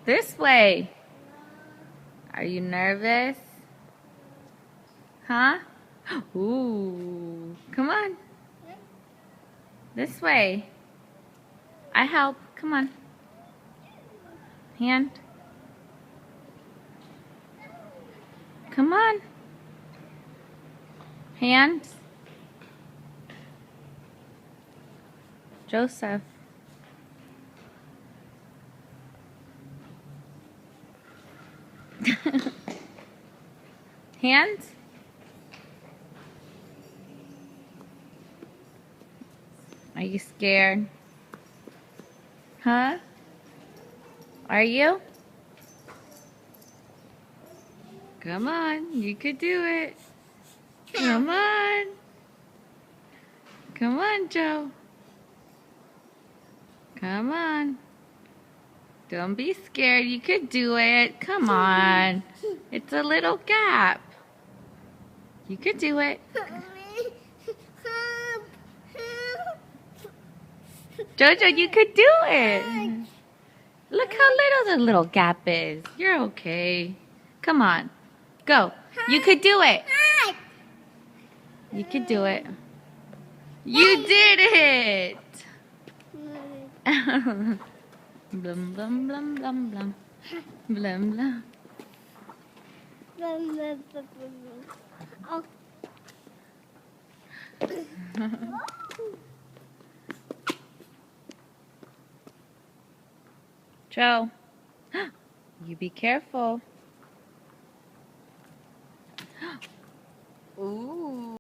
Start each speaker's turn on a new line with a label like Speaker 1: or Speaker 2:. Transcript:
Speaker 1: This way. Are you nervous? Huh? Ooh. Come on. This way. I help. Come on. Hand. Come on. Hand. Joseph. Hands. Are you scared? Huh? Are you? Come on, you could do it. Come on. Come on, Joe. Come on. Don't be scared. You could do it. Come on. It's a little gap. You could do it. Jojo, you could do it. Look how little the little gap is. You're okay. Come on. Go. You could do it. You could do it. You did it. Blum, blum, blum, blum, blum. Blum, blum.
Speaker 2: Oh.
Speaker 1: Joe, you be careful.